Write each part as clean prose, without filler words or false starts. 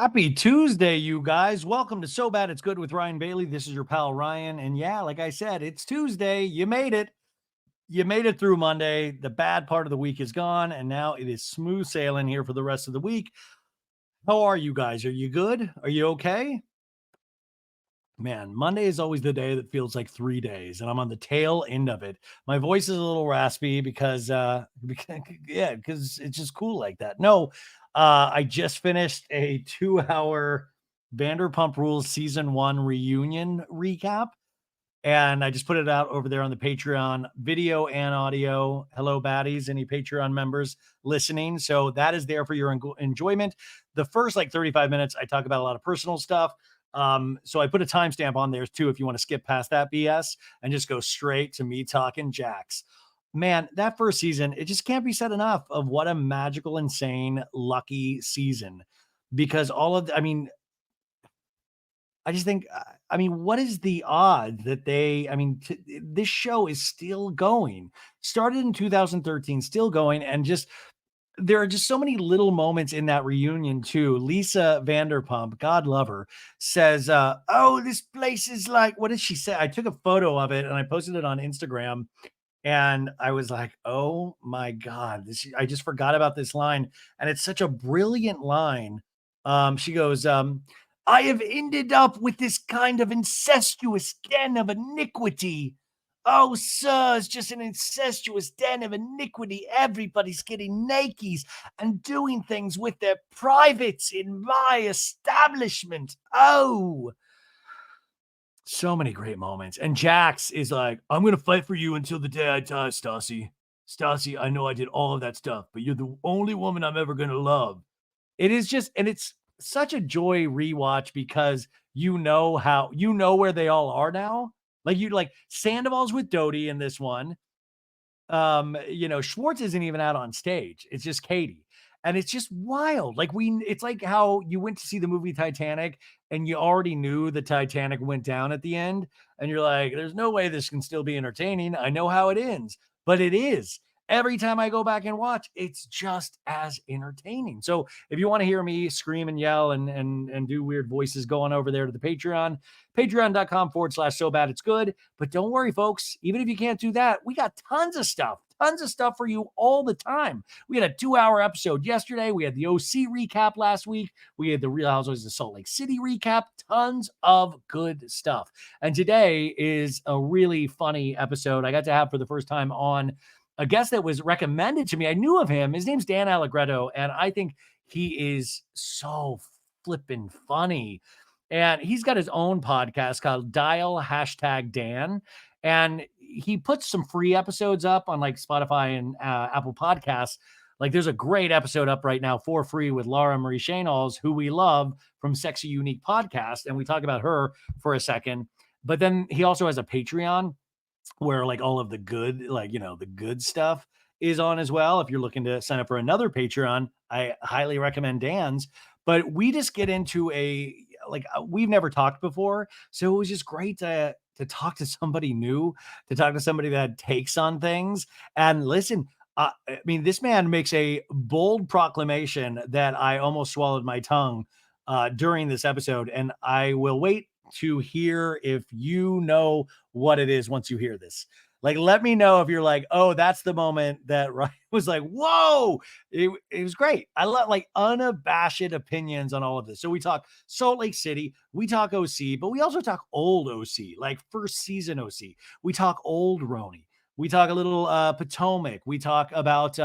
Happy Tuesday, you guys. Welcome to So Bad It's Good with Ryan Bailey. This is your pal Ryan. And yeah, like I said, it's Tuesday. You made it. You made it through Monday. The bad part of the week is gone. And now it is smooth sailing here for the rest of the week. How are you guys? Are you good? Are you okay? Man, Monday is always the day that feels like 3 days, and I'm on the tail end of it. My voice is a little raspy because, because it's just cool like that. No, I just finished a 2-hour Vanderpump Rules season 1 reunion recap, and I just put it out over there on the Patreon, video and audio. Hello, baddies, any Patreon members listening? So that is there for your enjoyment. The first like 35 minutes, I talk about a lot of personal stuff. So I put a timestamp on there too if you want to skip past that BS and just go straight to me talking Jax. Man, that first season, it just can't be said enough of what a magical, insane, lucky season. Because I just think, what is the odds that this show is still going? Started in 2013, still going, and just there are just so many little moments in that reunion too. Lisa Vanderpump, God love her, says, "Oh, this place is like." What did she say? I took a photo of it and I posted it on Instagram, and I was like, "Oh my God, I just forgot about this line," and it's such a brilliant line. She goes, "I have ended up with this kind of incestuous den of iniquity." Oh, sir, it's just an incestuous den of iniquity. Everybody's getting nakies and doing things with their privates in my establishment. Oh, so many great moments. And Jax is like, "I'm going to fight for you until the day I die, Stassi. Stassi, I know I did all of that stuff, but you're the only woman I'm ever going to love." It is just, and it's such a joy rewatch because you know where they all are now. Like Sandoval's with Dodie in this one. Schwartz isn't even out on stage. It's just Katie. And it's just wild. It's like how you went to see the movie Titanic and you already knew the Titanic went down at the end. And you're like, there's no way this can still be entertaining. I know how it ends, but it is. Every time I go back and watch, it's just as entertaining. So if you want to hear me scream and yell and do weird voices, go on over there to the Patreon, patreon.com/, so bad it's good. But don't worry, folks. Even if you can't do that, we got tons of stuff for you all the time. We had a 2-hour episode yesterday. We had the OC recap last week. We had the Real Housewives of Salt Lake City recap. Tons of good stuff. And today is a really funny episode I got to have for the first time on a guest that was recommended to me. I knew of him. His name's Dan Allegretto, and I think he is so flippin' funny. And he's got his own podcast called Dial #Dan. And he puts some free episodes up on like Spotify and Apple Podcasts. Like there's a great episode up right now for free with Laura Marie Shaynals, who we love from Sexy Unique Podcast. And we talk about her for a second. But then he also has a Patreon where like all of the good, the good stuff is on as well. If you're looking to sign up for another Patreon, I highly recommend Dan's. But we just get into we've never talked before, so it was just great to talk to somebody new, to talk to somebody that takes on things. And listen, this man makes a bold proclamation that I almost swallowed my tongue during this episode, and I will wait to hear if you know what it is once you hear this. Like, let me know if you're like, oh, that's the moment that Ryan was like, whoa, it was great. I love like unabashed opinions on all of this. So we talk Salt Lake City, we talk OC, but we also talk old OC, like first season OC. We talk old Roni. We talk a little Potomac. We talk about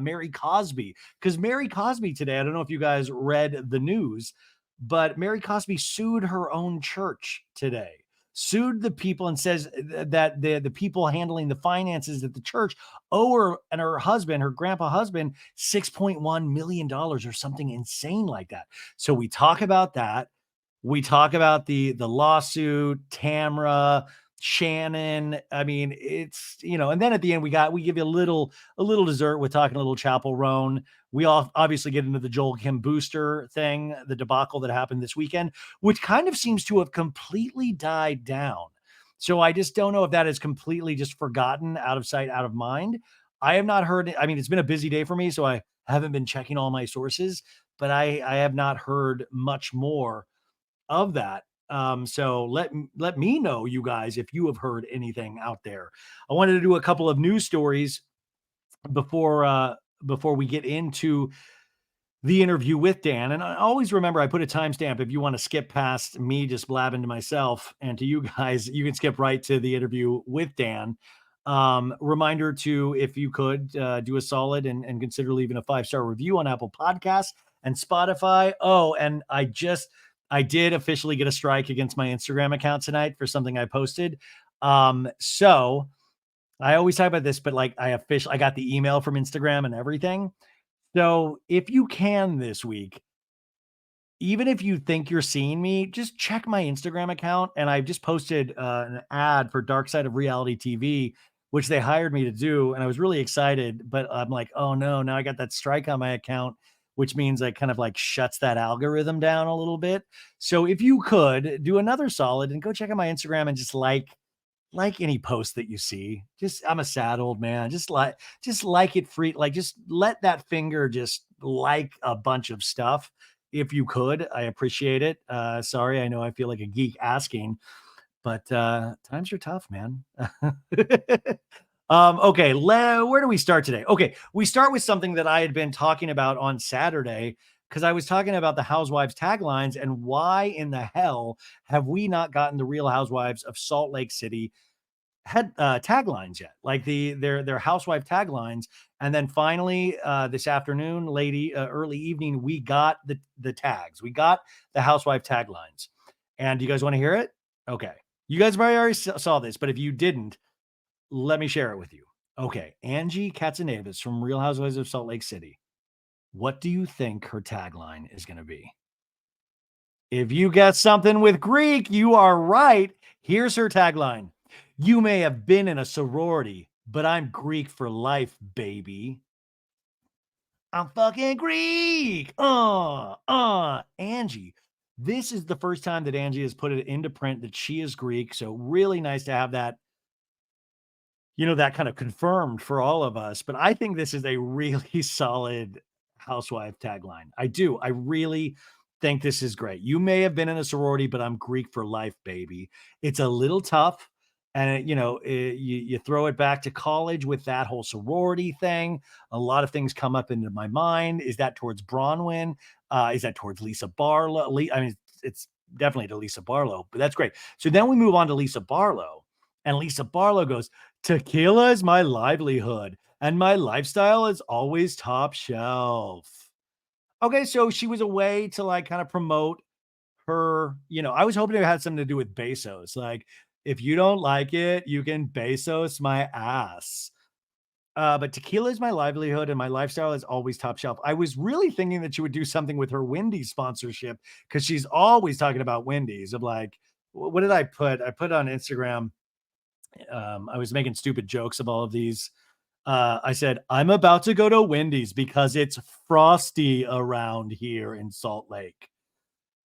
Mary Cosby, because Mary Cosby today, I don't know if you guys read the news, but Mary Cosby sued her own church today, sued the people and says that the people handling the finances at the church owe her and her husband, her grandpa husband, $6.1 million or something insane like that. So we talk about that. We talk about the lawsuit, Tamra, Shannon. It's, and then at the end we give you a little dessert with talking a little Chapel Roan. We all obviously get into the Joel Kim Booster thing, the debacle that happened this weekend, which kind of seems to have completely died down. So I just don't know if that is completely just forgotten, out of sight, out of mind. I have not heard it. It's been a busy day for me, so I haven't been checking all my sources, but I have not heard much more of that. So let me know, you guys, if you have heard anything out there. I wanted to do a couple of news stories before before we get into the interview with Dan. And I always remember I put a timestamp if you want to skip past me just blabbing to myself and to you guys, you can skip right to the interview with Dan. Reminder to, if you could do a solid and consider leaving a 5-star review on Apple Podcasts and Spotify. Oh, and I did officially get a strike against my Instagram account tonight for something I posted. So I always talk about this, but like I got the email from Instagram and everything. So if you can this week, even if you think you're seeing me, just check my Instagram account. And I've just posted an ad for Dark Side of Reality TV, which they hired me to do. And I was really excited, but I'm like, oh no, now I got that strike on my account, which means it kind of like shuts that algorithm down a little bit. So if you could do another solid and go check out my Instagram and just like any post that you see. Just, I'm a sad old man. Just like it free. Like, just let that finger just like a bunch of stuff. If you could, I appreciate it. Sorry, I know I feel like a geek asking, but times are tough, man. Okay, where do we start today? Okay, we start with something that I had been talking about on Saturday, because I was talking about the Housewives taglines and why in the hell have we not gotten the Real Housewives of Salt Lake City had taglines yet, like their housewife taglines. And then finally this afternoon, early evening, we got the tags. We got the housewife taglines. And do you guys want to hear it? Okay. You guys probably already saw this, but if you didn't, let me share it with you. Okay. Angie Katzenevas from Real Housewives of Salt Lake City. What do you think her tagline is going to be? If you get something with Greek, you are right. Here's her tagline. You may have been in a sorority, but I'm Greek for life, baby. I'm fucking Greek. Angie. This is the first time that Angie has put it into print that she is Greek. So really nice to have that, that kind of confirmed for all of us. But I think this is a really solid housewife tagline. I do. I really think this is great. You may have been in a sorority, but I'm Greek for life, baby. It's a little tough. And, you throw it back to college with that whole sorority thing. A lot of things come up into my mind. Is that towards Bronwyn? Is that towards Lisa Barlow? I mean, it's definitely to Lisa Barlow, but that's great. So then we move on to Lisa Barlow. And Lisa Barlow goes, tequila is my livelihood, and my lifestyle is always top shelf. Okay, so she was a way to like kind of promote her, I was hoping it had something to do with Bezos. Like, if you don't like it, you can Bezos my ass. But tequila is my livelihood and my lifestyle is always top shelf. I was really thinking that she would do something with her Wendy's sponsorship, because she's always talking about Wendy's. Of like, what did I put? I put on Instagram. I was making stupid jokes of all of these. I said, I'm about to go to Wendy's because it's frosty around here in Salt Lake.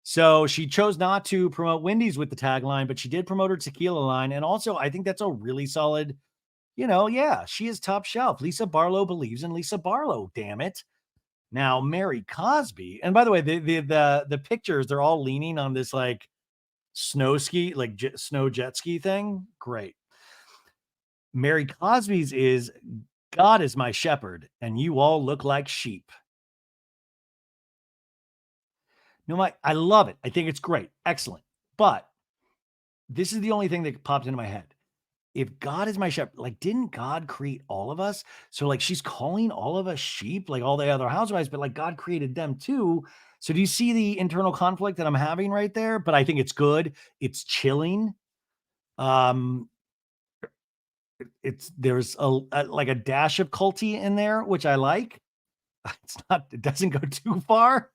So she chose not to promote Wendy's with the tagline, but she did promote her tequila line. And also, I think that's a really solid, yeah, she is top shelf. Lisa Barlow believes in Lisa Barlow, damn it. Now, Mary Cosby, and by the way, the pictures, they're all leaning on this like snow ski, like snow jet ski thing. Great. Mary Cosby's is God is my shepherd, and you all look like sheep. No, I love it. I think it's great. Excellent. But this is the only thing that popped into my head. If God is my shepherd, like, didn't God create all of us? So, like, she's calling all of us sheep, like all the other housewives, but like God created them too. So, do you see the internal conflict that I'm having right there? But I think it's good. It's chilling. There's like a dash of culty in there, which I like. It doesn't go too far.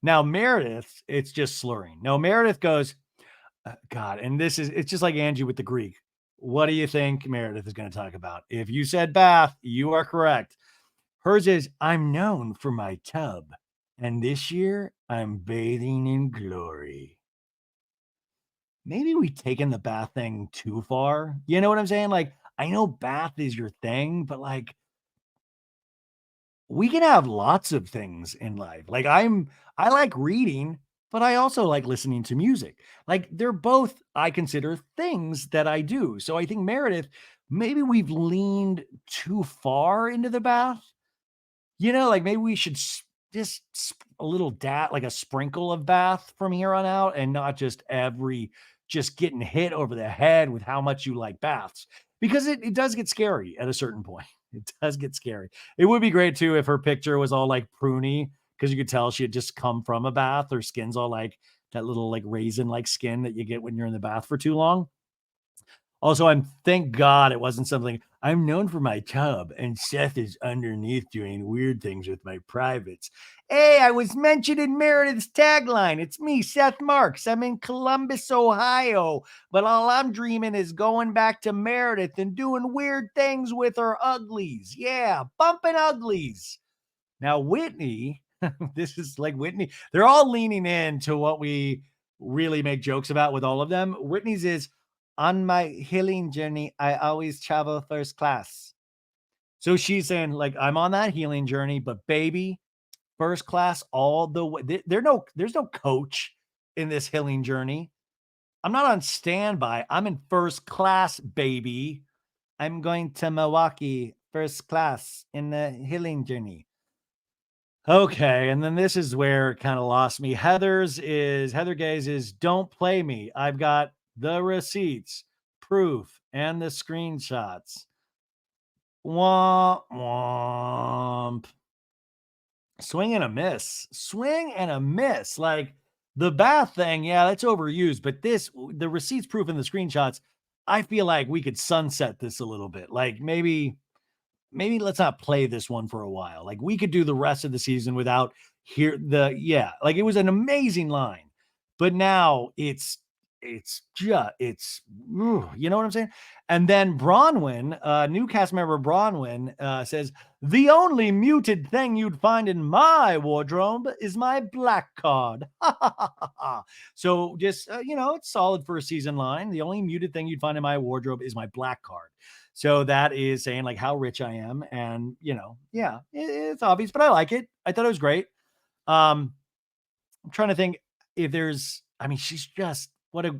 Now, Meredith, it's just slurring. No, Meredith goes, God, and it's just like Angie with the Greek. What do you think Meredith is going to talk about? If you said bath, you are correct. Hers is, I'm known for my tub. And this year, I'm bathing in glory. Maybe we've taken the bath thing too far. You know what I'm saying? Like, I know bath is your thing, but like, we can have lots of things in life. Like I like reading, but I also like listening to music. Like they're both I consider things that I do. So I think Meredith, maybe we've leaned too far into the bath. Like maybe we should a little like a sprinkle of bath from here on out and not just getting hit over the head with how much you like baths because it does get scary at a certain point. It does get scary. It would be great too if her picture was all like pruny because you could tell she had just come from a bath. Her skin's all like that little like raisin like skin that you get when you're in the bath for too long. Also, thank God it wasn't something I'm known for my tub, and Seth is underneath doing weird things with my privates. Hey, I was mentioned in Meredith's tagline. It's me, Seth Marks. I'm in Columbus, Ohio, but all I'm dreaming is going back to Meredith and doing weird things with her uglies. Yeah, bumping uglies. Now, Whitney, this is like Whitney. They're all leaning into what we really make jokes about with all of them. Whitney's is on my healing journey, I always travel first class. So she's saying, like, I'm on that healing journey, but baby, first class all the way. There's no coach in this healing journey. I'm not on standby. I'm in first class, baby. I'm going to Milwaukee first class in the healing journey. Okay, and then this is where it kind of lost me. Heather Gaze is don't play me. I've got the receipts, proof, and the screenshots. Womp womp. Swing and a miss. Swing and a miss. Like the bath thing, yeah, that's overused. But the receipts, proof, and the screenshots, I feel like we could sunset this a little bit. Like maybe let's not play this one for a while. Like we could do the rest of the season without like it was an amazing line. But now you know what I'm saying? And then Bronwyn, new cast member Bronwyn, says the only muted thing you'd find in my wardrobe is my black card. So just it's solid for a season line. The only muted thing you'd find in my wardrobe is my black card. So that is saying like how rich I am. And, yeah, it's obvious, but I like it. I thought it was great. I'm trying to think if she's just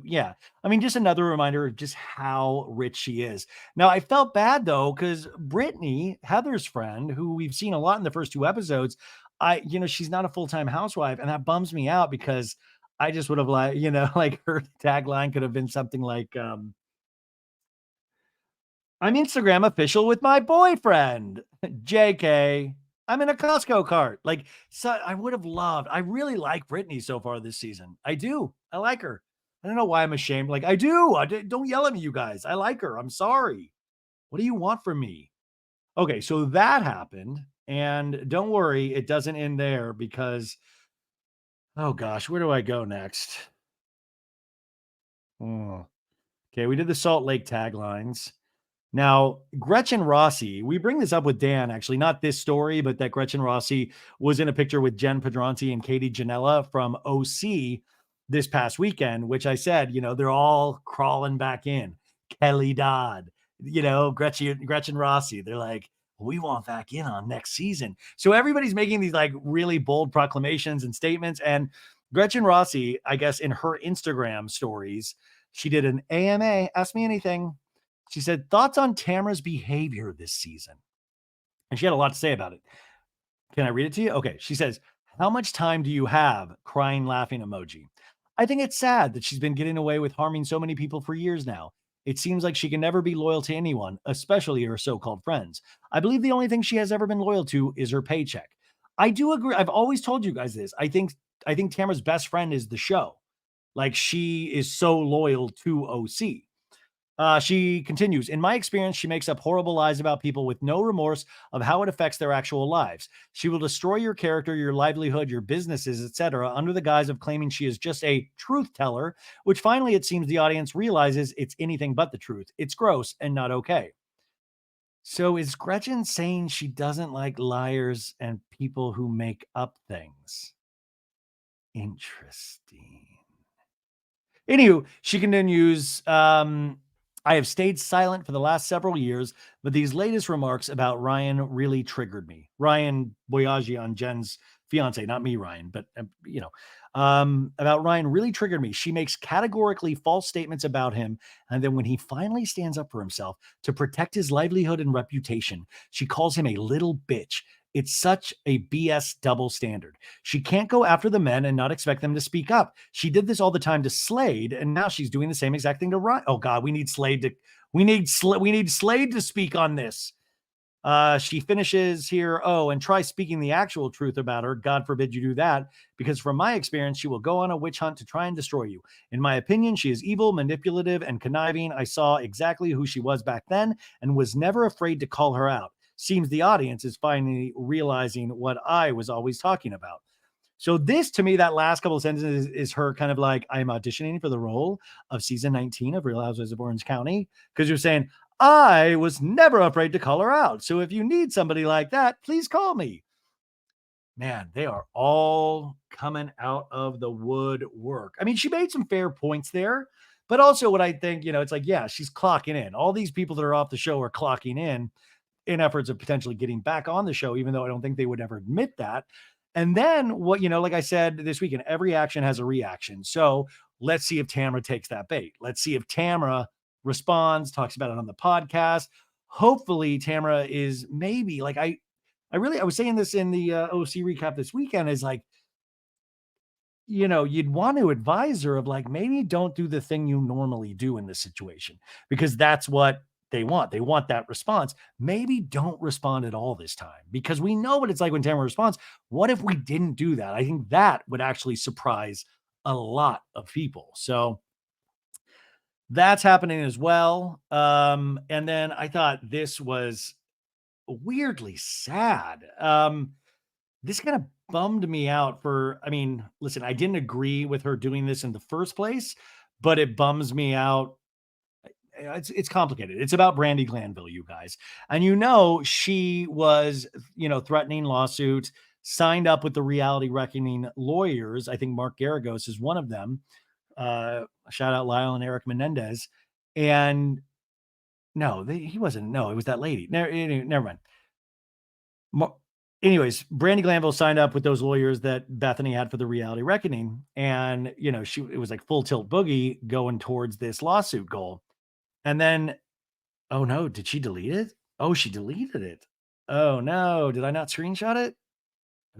yeah. Just another reminder of just how rich she is. Now, I felt bad though, because Brittany, Heather's friend, who we've seen a lot in the first two episodes, she's not a full-time housewife, and that bums me out because I just would have like her tagline could have been something like, I'm Instagram official with my boyfriend. JK. I'm in a Costco cart. Like, so I really like Brittany so far this season. I do. I like her. I don't know why I'm ashamed. Like, I do. Don't yell at me, you guys. I like her. I'm sorry. What do you want from me? Okay, so that happened. And don't worry, it doesn't end there because, oh gosh, where do I go next? Oh. Okay, we did the Salt Lake taglines. Now, Gretchen Rossi, we bring this up with Dan, actually, not this story, but that Gretchen Rossi was in a picture with Jen Pedronti and Katie Janella from OC this past weekend, which I said, they're all crawling back in. Kelly Dodd, Gretchen Rossi. They're like, we want back in on next season. So everybody's making these like really bold proclamations and statements. And Gretchen Rossi, I guess, in her Instagram stories, she did an AMA, Ask Me Anything. She said, thoughts on Tamra's behavior this season. And she had a lot to say about it. Can I read it to you? Okay. She says, how much time do you have? Crying, laughing emoji. I think it's sad that she's been getting away with harming so many people for years now. It seems like she can never be loyal to anyone, especially her so-called friends. I believe the only thing she has ever been loyal to is her paycheck. I do agree. I've always told you guys this. I think Tamra's best friend is the show. Like she is so loyal to OC. She continues, in my experience, she makes up horrible lies about people with no remorse of how it affects their actual lives. She will destroy your character, your livelihood, your businesses, etc., under the guise of claiming she is just a truth teller, which finally it seems the audience realizes it's anything but the truth. It's gross and not okay. So is Gretchen saying she doesn't like liars and people who make up things? Interesting. Anywho, she continues, I have stayed silent for the last several years, but these latest remarks about Ryan really triggered me. Ryan Boyaji, Jen's fiance, not me, Ryan, but about Ryan really triggered me. She makes categorically false statements about him, and then when he finally stands up for himself to protect his livelihood and reputation, she calls him a little bitch. It's such a BS double standard. She can't go after the men and not expect them to speak up. She did this all the time to Slade, and now she's doing the same exact thing to Ryan. Oh God, we need Slade to speak on this. She finishes here. Oh, and try speaking the actual truth about her. God forbid you do that, because from my experience, she will go on a witch hunt to try and destroy you. In my opinion, she is evil, manipulative, and conniving. I saw exactly who she was back then and was never afraid to call her out. Seems the audience is finally realizing what I was always talking about. So this, to me, that last couple of sentences is her kind of like, I'm auditioning for the role of season 19 of Real Housewives of Orange County, because you're saying, I was never afraid to call her out. So if you need somebody like that, please call me. Man, they are all coming out of the woodwork. I mean, she made some fair points there, but also what I think, it's like, yeah, she's clocking in. All these people that are off the show are clocking in efforts of potentially getting back on the show, even though I don't think they would ever admit that. And then like I said this weekend, every action has a reaction. So let's see if Tamra takes that bait. Let's see if Tamra responds, talks about it on the podcast. Hopefully Tamra is maybe like, I was saying this in the OC recap this weekend, is like, you'd want to advise her of like, maybe don't do the thing you normally do in this situation, because that's what they want. They want that response. Maybe don't respond at all this time, because we know what it's like when Tamara responds. What if we didn't do that? I think that would actually surprise a lot of people. So that's happening as well. And then I thought this was weirdly sad. This kind of bummed me out listen, I didn't agree with her doing this in the first place, but it bums me out. It's complicated. It's about Brandi Glanville, you guys. And she was, threatening lawsuits, signed up with the Reality Reckoning lawyers. I think Mark Garagos is one of them. Shout out Lyle and Eric Menendez. And no, he wasn't. No, it was that lady. Never mind. Anyways, Brandi Glanville signed up with those lawyers that Bethany had for the Reality Reckoning. And, it was like full tilt boogie going towards this lawsuit goal. And then, oh no, did she delete it? Oh, she deleted it. Oh no, did I not screenshot it?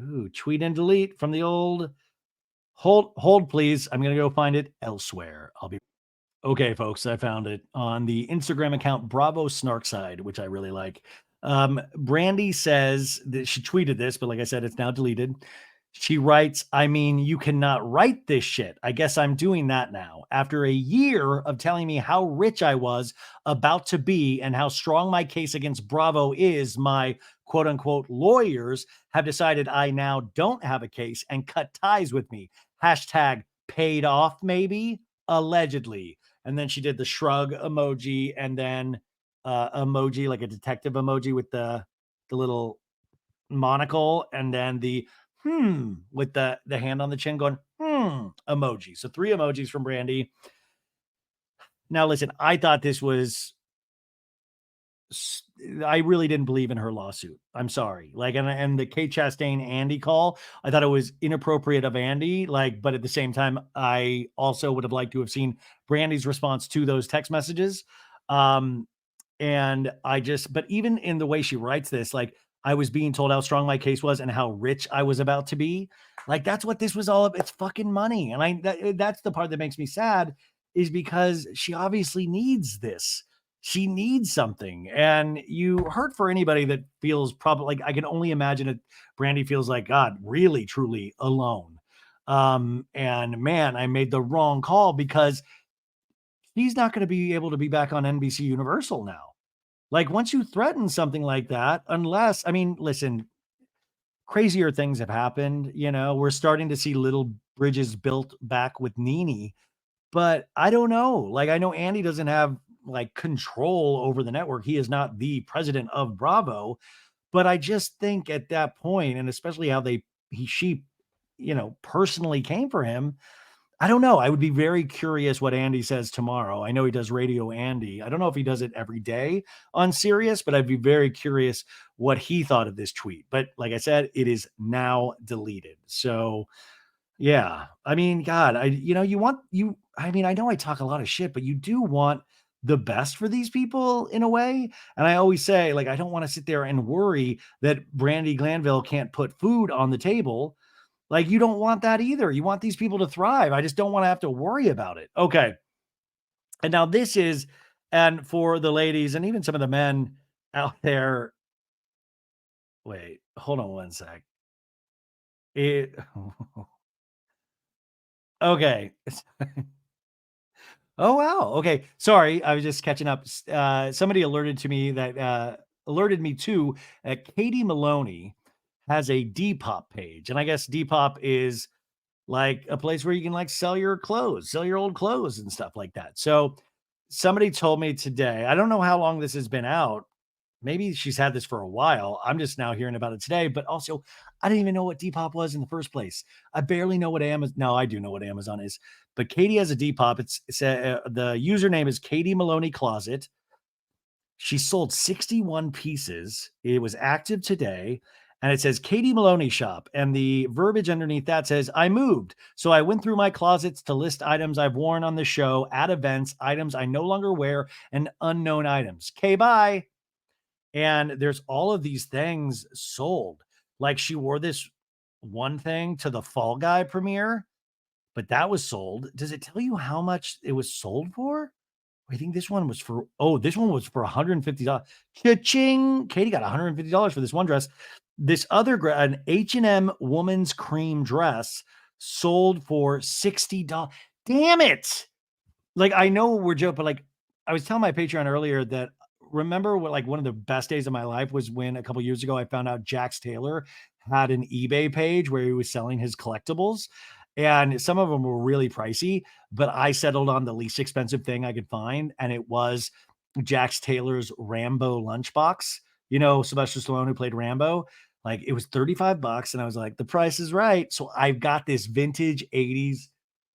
Ooh, tweet and delete from the old. Hold, please. I'm gonna go find it elsewhere. I'll be okay, folks. I found it on the Instagram account Bravo Snarkside, which I really like. Brandi says that she tweeted this, but like I said, it's now deleted. She writes, I mean, you cannot write this shit. I guess I'm doing that now. After a year of telling me how rich I was about to be and how strong my case against Bravo is, my quote unquote lawyers have decided I now don't have a case and cut ties with me. Hashtag paid off, maybe, allegedly. And then she did the shrug emoji, and then emoji, like a detective emoji with the little monocle, and then the with the hand on the chin going emoji. So 3 emojis from Brandi. Now listen, I thought this was I really didn't believe in her lawsuit. I'm sorry. Like, and the Kate Chastain Andy call, I thought it was inappropriate of Andy. Like, but at the same time, I also would have liked to have seen Brandi's response to those text messages. And but even in the way she writes this, like, I was being told how strong my case was and how rich I was about to be. Like, that's what this was all about. It's fucking money. And that's the part that makes me sad, is because she obviously needs this. She needs something. And you hurt for anybody that feels probably, like, I can only imagine it. Brandi feels like, God, really, truly alone. And man, I made the wrong call, because he's not going to be able to be back on NBC Universal now. Like, once you threaten something like that, unless, I mean, listen, crazier things have happened. We're starting to see little bridges built back with Nene, but I don't know. Like, I know Andy doesn't have like control over the network. He is not the president of Bravo, but I just think at that point, and especially how she personally came for him, I don't know. I would be very curious what Andy says tomorrow. I know he does Radio Andy. I don't know if he does it every day on Sirius, but I'd be very curious what he thought of this tweet. But like I said, it is now deleted. So yeah. I mean, God, you want I mean, I know I talk a lot of shit, but you do want the best for these people in a way. And I always say, like, I don't want to sit there and worry that Brandi Glanville can't put food on the table. Like, you don't want that either. You want these people to thrive. I just don't want to have to worry about it. Okay. And now this is, and for the ladies and even some of the men out there, wait, hold on one sec. It, okay. Oh, wow. Okay. Sorry. I was just catching up. Somebody alerted me to Katie Maloney has a Depop page. And I guess Depop is like a place where you can like sell your clothes, sell your old clothes and stuff like that. So somebody told me today, I don't know how long this has been out. Maybe she's had this for a while. I'm just now hearing about it today, but also I didn't even know what Depop was in the first place. I barely know what Amazon. No, I do know what Amazon is, but Katie has a Depop. The username is Katie Maloney Closet. She sold 61 pieces. It was active today. And it says Katie Maloney shop. And the verbiage underneath that says, I moved. So I went through my closets to list items I've worn on the show, at events, items I no longer wear, and unknown items. Okay, bye. And there's all of these things sold. Like she wore this one thing to the Fall Guy premiere, but that was sold. Does it tell you how much it was sold for? I think this one was for, oh, this one was for $150. Cha-ching! Katie got $150 for this one dress. This other, an H&M woman's cream dress sold for $60. Damn it. Like, I know we're joking, but like, I was telling my Patreon earlier that remember what, like, one of the best days of my life was when a couple years ago I found out Jax Taylor had an eBay page where he was selling his collectibles, and some of them were really pricey, but I settled on the least expensive thing I could find, and it was Jax Taylor's Rambo lunchbox. You know, Sylvester Stallone who played Rambo. Like, it was 35 bucks, and I was like, the price is right. So I've got this vintage 80s.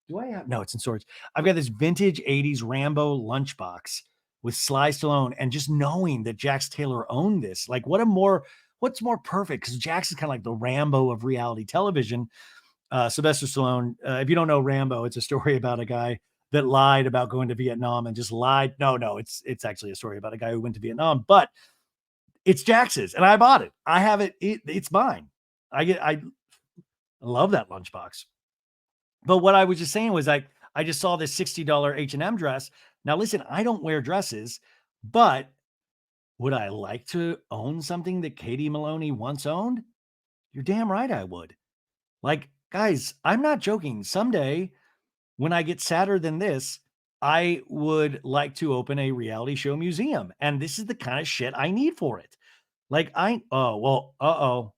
Do I have? No, it's in storage. I've got this vintage 80s Rambo lunchbox with Sly Stallone, and just knowing that Jax Taylor owned this, like, what's more perfect? Because Jax is kind of like the Rambo of reality television. Sylvester Stallone. If you don't know Rambo, it's a story about a guy that lied about going to Vietnam and just lied. No, it's actually a story about a guy who went to Vietnam, but it's Jax's, and I bought it. I have it. It's mine. I love that lunchbox. But what I was just saying was, like, I just saw this $60 H&M dress. Now, listen, I don't wear dresses, but would I like to own something that Katie Maloney once owned? You're damn right I would. Like, guys, I'm not joking. Someday, when I get sadder than this, I would like to open a reality show museum. And this is the kind of shit I need for it. Like, oh, well, uh-oh.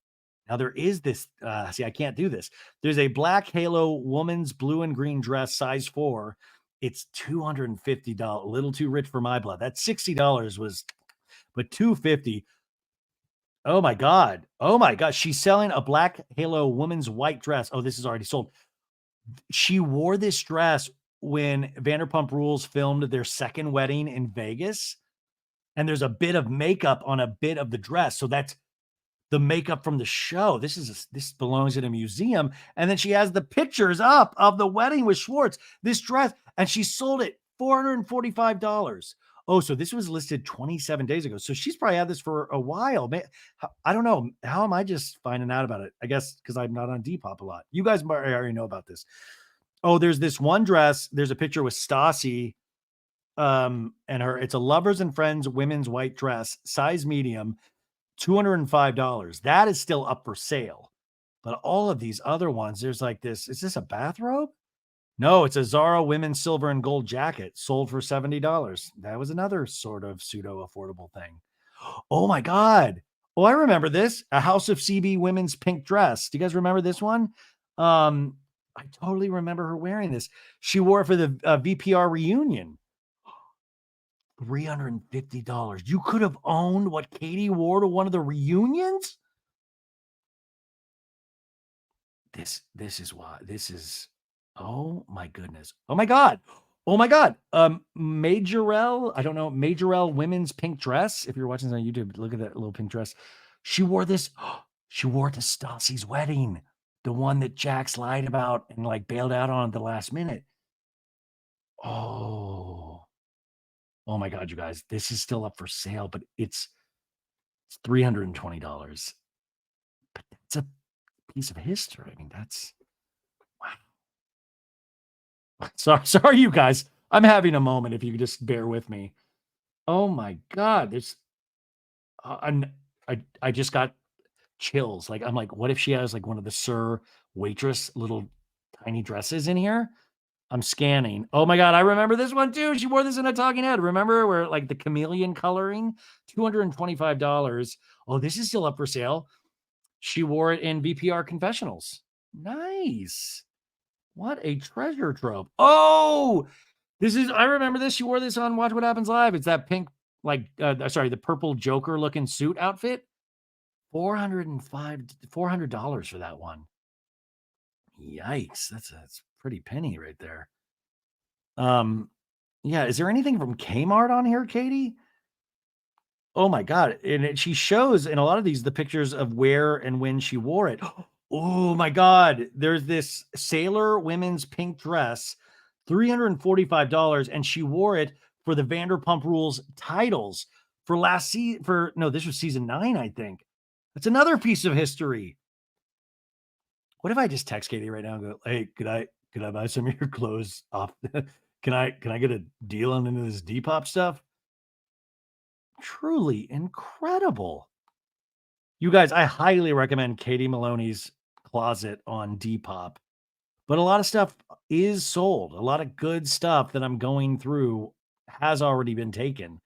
Now there is this, see, I can't do this. There's a black halo woman's blue and green dress, size 4. It's $250. A little too rich for my blood. That $60 was, but 250. Oh my God. Oh my God. She's selling a black halo woman's white dress. Oh, this is already sold. She wore this dress when Vanderpump Rules filmed their second wedding in Vegas. And there's a bit of makeup on a bit of the dress. So that's the makeup from the show. This belongs in a museum. And then she has the pictures up of the wedding with Schwartz, this dress, and she sold it $445. Oh, so this was listed 27 days ago. So she's probably had this for a while. I don't know. How am I just finding out about it? I guess because I'm not on Depop a lot. You guys already know about this. Oh, there's this one dress. There's a picture with Stassi, and it's a lovers and friends women's white dress, size medium, $205. That is still up for sale. But all of these other ones, there's like this. Is this a bathrobe? No, it's a Zara women's silver and gold jacket sold for $70. That was another sort of pseudo affordable thing. Oh my God. Oh, I remember this. A House of CB women's pink dress. Do you guys remember this one? I totally remember her wearing this. She wore it for the VPR reunion. $350. You could have owned what Katie wore to one of the reunions? This is why this is Oh my goodness. Oh my god. Oh my god. Majorelle, I don't know, Majorelle women's pink dress. If you're watching this on YouTube, look at that little pink dress. She wore this. She wore it to Stassi's wedding, the one that Jax lied about and like bailed out on at the last minute. Oh, oh my god, you guys, this is still up for sale, but it's $320. But that's a piece of history. I mean, that's wow. Sorry, you guys. I'm having a moment. If you could just bear with me. Oh my god, there's I'm I just got chills. Like I'm like, what if she has like one of the Sir waitress little tiny dresses in here? I'm scanning. Oh my god, I remember this one too. She wore this in a talking head. Remember where like the chameleon coloring? $225. Oh, this is still up for sale. She wore it in VPR confessionals. Nice. What a treasure trove. Oh, this is I remember this. She wore this on Watch What Happens Live. It's that pink, like sorry, the purple Joker looking suit outfit. 405 $400 for that one. Yikes. That's pretty penny right there. Yeah, is there anything from Kmart on here, Katie? Oh my god, and she shows in a lot of these the pictures of where and when she wore it. Oh my god, there's this Sailor women's pink dress, $345, and she wore it for the Vanderpump Rules titles for last season. For no, this was season 9, I think. That's another piece of history. What if I just text Katie right now and go, "Hey, could I buy some of your clothes off? Can I get a deal on any of this Depop stuff?" Truly incredible. You guys, I highly recommend Katie Maloney's closet on Depop. But a lot of stuff is sold. A lot of good stuff that I'm going through has already been taken.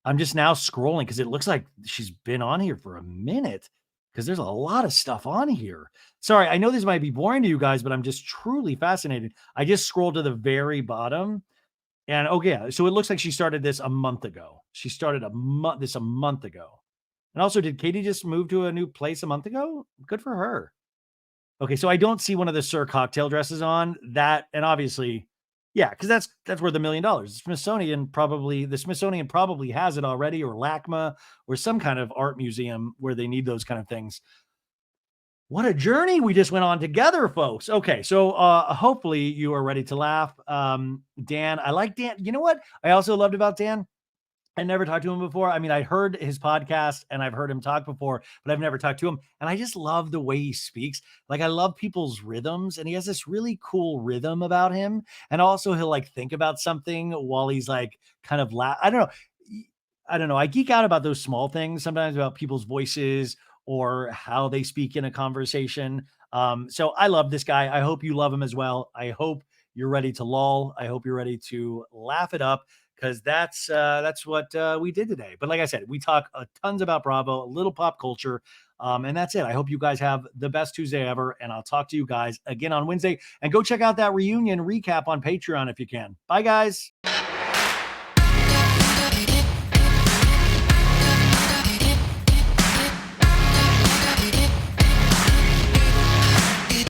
I'm just now scrolling because it looks like she's been on here for a minute because there's a lot of stuff on here. Sorry, I know this might be boring to you guys, but I'm just truly fascinated. I just scrolled to the very bottom and oh yeah, so it looks like she started this a month ago. She started a month ago. And also, did Katie just move to a new place a month ago? Good for her. Okay, so I don't see one of the Sir cocktail dresses on that, and obviously, yeah, because that's worth $1 million. The Smithsonian probably has it already, or LACMA, or some kind of art museum where they need those kind of things. What a journey we just went on together, folks. Okay, so hopefully you are ready to laugh. Dan, I like Dan. You know what I also loved about Dan? I never talked to him before. I mean, I heard his podcast and I've heard him talk before, but I've never talked to him. And I just love the way he speaks. Like I love people's rhythms, and he has this really cool rhythm about him. And also he'll like think about something while he's like kind of I don't know. I don't know. I geek out about those small things sometimes about people's voices or how they speak in a conversation. So I love this guy. I hope you love him as well. I hope you're ready to lull. I hope you're ready to laugh it up because that's what we did today. But like I said, we talk tons about Bravo, a little pop culture, and that's it. I hope you guys have the best Tuesday ever, and I'll talk to you guys again on Wednesday. And go check out that reunion recap on Patreon if you can. Bye, guys.